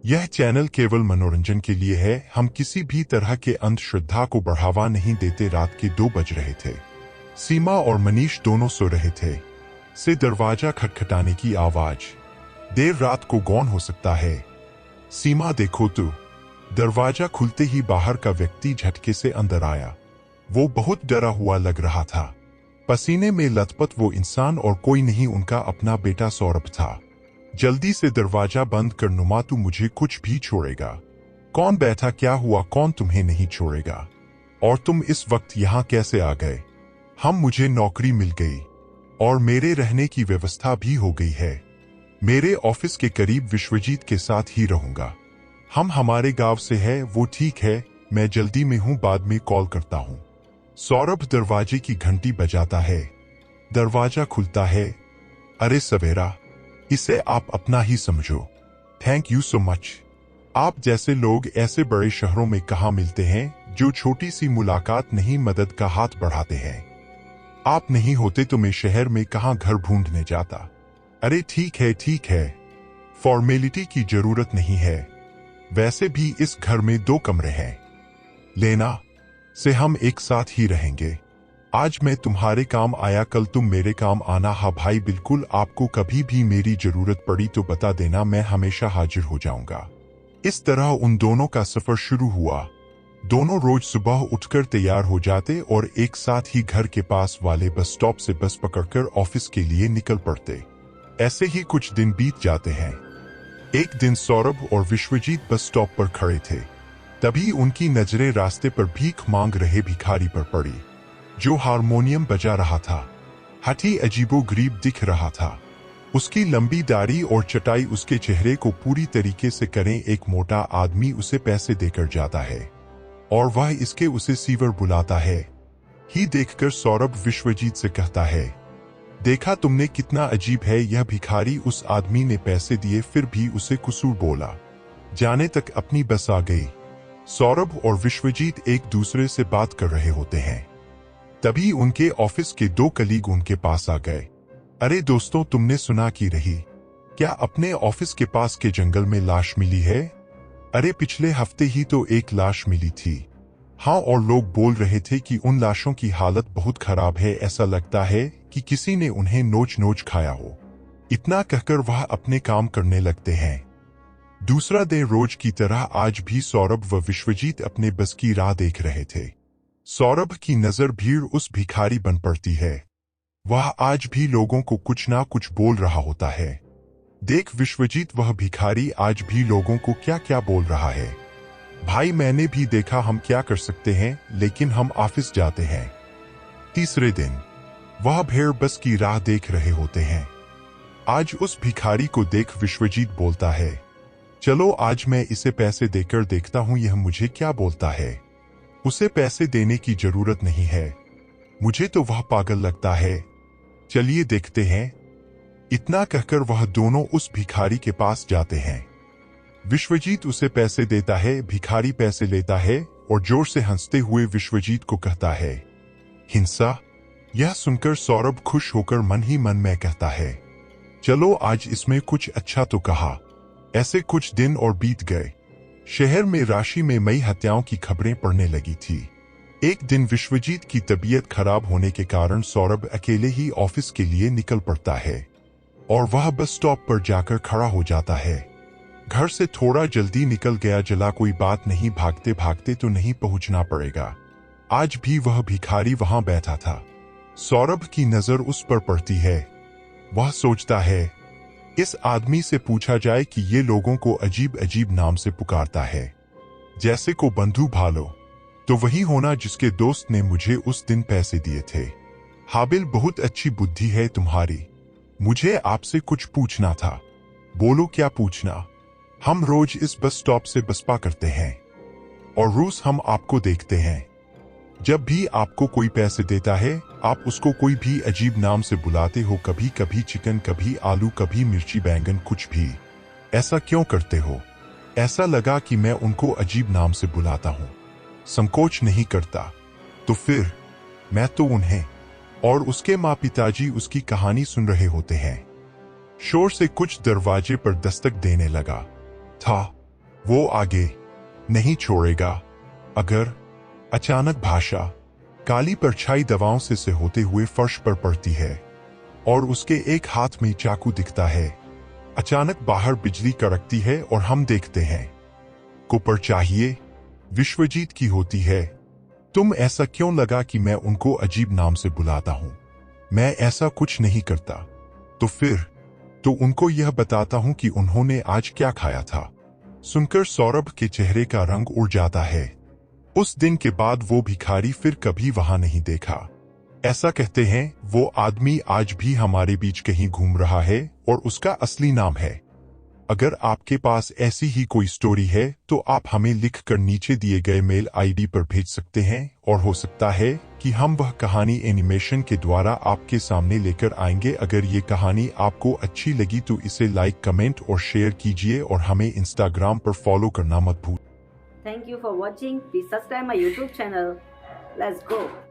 यह चैनल केवल मनोरंजन के लिए है। हम किसी भी तरह के अंधश्रद्धा को बढ़ावा नहीं देते। रात के 2 बज रहे थे। सीमा और मनीष दोनों सो रहे थे। से दरवाजा खटखटाने की आवाज। देर रात को कौन हो सकता है? सीमा देखो तो। दरवाजा खुलते ही बाहर का व्यक्ति झटके से अंदर आया। वो बहुत डरा हुआ लग रहा था। पसीने में लथपथ वो इंसान और कोई नहीं, उनका अपना बेटा सौरभ था। जल्दी से दरवाजा बंद कर, नुमा तू मुझे कुछ भी छोड़ेगा? कौन बैठा? क्या हुआ? कौन तुम्हें नहीं छोड़ेगा? और तुम इस वक्त यहाँ कैसे आ गए? मुझे नौकरी मिल गई और मेरे रहने की व्यवस्था भी हो गई है। मेरे ऑफिस के करीब विश्वजीत के साथ ही रहूंगा। हमारे गांव से है। वो ठीक है, मैं जल्दी में हूं, बाद में कॉल करता हूं। सौरभ दरवाजे की घंटी बजाता है। दरवाजा खुलता है। अरे सवेरा, इसे आप अपना ही समझो। Thank you so much. आप जैसे लोग ऐसे बड़े शहरों में कहाँ मिलते हैं, जो छोटी सी मुलाकात नहीं मदद का हाथ बढ़ाते हैं। आप नहीं होते तो मैं शहर में कहाँ घर ढूंढने जाता। अरे ठीक है, फॉर्मेलिटी की जरूरत नहीं है। वैसे भी इस घर में 2 कमरे हैं। लेना से हम एक साथ ही रहेंगे। आज मैं तुम्हारे काम आया, कल तुम मेरे काम आना। हाँ भाई बिल्कुल, आपको कभी भी मेरी जरूरत पड़ी तो बता देना, मैं हमेशा हाजिर हो जाऊंगा। इस तरह उन दोनों का सफर शुरू हुआ। दोनों रोज सुबह उठकर तैयार हो जाते और एक साथ ही घर के पास वाले बस स्टॉप से बस पकड़कर ऑफिस के लिए निकल पड़ते। ऐसे ही कुछ दिन बीत जाते हैं। एक दिन सौरभ और विश्वजीत बस स्टॉप पर खड़े थे। तभी उनकी नजरें रास्ते पर भीख मांग रहे भिखारी पर पड़ी, जो हारमोनियम बजा रहा था। हठी अजीबोगरीब दिख रहा था। उसकी लंबी दाढ़ी और चटाई उसके चेहरे को पूरी तरीके से करें। एक मोटा आदमी उसे पैसे देकर जाता है और वह इसके उसे सीवर बुलाता है। ही देखकर सौरभ विश्वजीत से कहता है, देखा तुमने, कितना अजीब है यह भिखारी। उस आदमी ने पैसे दिए फिर भी उसे कसूर बोला। जाने तक अपनी बस आ गई। सौरभ और विश्वजीत एक दूसरे से बात कर रहे होते हैं। तभी उनके ऑफिस के 2 कलीग उनके पास आ गए। अरे दोस्तों, तुमने सुना की रही? क्या अपने ऑफिस के पास के जंगल में लाश मिली है? अरे पिछले हफ्ते ही तो एक लाश मिली थी। हाँ, और लोग बोल रहे थे कि उन लाशों की हालत बहुत खराब है। ऐसा लगता है कि किसी ने उन्हें नोच नोच खाया हो। इतना कहकर वह अपने काम करने लगते हैं। दूसरा दिन रोज की तरह आज भी सौरभ व विश्वजीत अपने बस की राह देख रहे थे। सौरभ की नजर भीड़ उस भिखारी बन पड़ती है। वह आज भी लोगों को कुछ ना कुछ बोल रहा होता है। देख विश्वजीत, वह भिखारी आज भी लोगों को क्या क्या बोल रहा है। भाई मैंने भी देखा, हम क्या कर सकते हैं, लेकिन हम ऑफिस जाते हैं। तीसरे दिन वह भेड़ बस की राह देख रहे होते हैं। आज उस भिखारी को देख विश्वजीत बोलता है, चलो आज मैं इसे पैसे देकर देखता हूं यह मुझे क्या बोलता है। उसे पैसे देने की जरूरत नहीं है, मुझे तो वह पागल लगता है। चलिए देखते हैं। इतना कहकर वह दोनों उस भिखारी के पास जाते हैं। विश्वजीत उसे पैसे देता है। भिखारी पैसे लेता है और जोर से हंसते हुए विश्वजीत को कहता है, हिंसा। यह सुनकर सौरभ खुश होकर मन ही मन में कहता है, चलो आज इसमें कुछ अच्छा तो कहा। ऐसे कुछ दिन और बीत गए। शहर में राशि में मई हत्याओं की खबरें पड़ने लगी थी। एक दिन विश्वजीत की तबीयत खराब होने के कारण सौरभ अकेले ही ऑफिस के लिए निकल पड़ता है और वह बस स्टॉप पर जाकर खड़ा हो जाता है। घर से थोड़ा जल्दी निकल गया, जला कोई बात नहीं, भागते भागते तो नहीं पहुंचना पड़ेगा। आज भी वह भिखारी वहां बैठा था। सौरभ की नजर उस पर पड़ती है। वह सोचता है, इस आदमी से पूछा जाए कि ये लोगों को अजीब अजीब नाम से पुकारता है, जैसे को बंधु भालो, तो वही होना जिसके दोस्त ने मुझे उस दिन पैसे दिए थे। हाबिल, बहुत अच्छी बुद्धि है तुम्हारी। मुझे आपसे कुछ पूछना था। बोलो क्या पूछना? हम रोज इस बस स्टॉप से बसपा करते हैं और रोज हम आपको देखते हैं। जब भी आपको कोई पैसे देता है, आप उसको कोई भी अजीब नाम से बुलाते हो। कभी कभी चिकन, कभी आलू, कभी मिर्ची, बैंगन, कुछ भी। ऐसा क्यों करते हो? ऐसा लगा कि मैं उनको अजीब नाम से बुलाता हूँ। संकोच नहीं करता तो फिर? मैं तो उन्हें और उसके माँ पिताजी उसकी कहानी सुन रहे होते हैं। शोर से कुछ दरवाजे पर दस्तक देने लगा था। वो आगे नहीं छोड़ेगा। अगर अचानक भाषा काली परछाई दवाओं से होते हुए फर्श पर पड़ती है और उसके एक हाथ में चाकू दिखता है। अचानक बाहर बिजली कड़कती है और हम देखते हैं को परछाई विश्वजीत की होती है। तुम ऐसा क्यों लगा कि मैं उनको अजीब नाम से बुलाता हूं? मैं ऐसा कुछ नहीं करता। तो फिर तो उनको यह बताता हूं कि उन्होंने आज क्या खाया था। सुनकर सौरभ के चेहरे का रंग उड़ जाता है। उस दिन के बाद वो भिखारी फिर कभी वहां नहीं देखा। ऐसा कहते हैं वो आदमी आज भी हमारे बीच कहीं घूम रहा है और उसका असली नाम है। अगर आपके पास ऐसी ही कोई स्टोरी है तो आप हमें लिखकर नीचे दिए गए मेल आईडी पर भेज सकते हैं और हो सकता है कि हम वह कहानी एनिमेशन के द्वारा आपके सामने लेकर आएंगे। अगर ये कहानी आपको अच्छी लगी तो इसे लाइक, कमेंट और शेयर कीजिए और हमें इंस्टाग्राम पर फॉलो करना मत भूलिए। Thank you for watching. Please subscribe my YouTube channel. Let's go.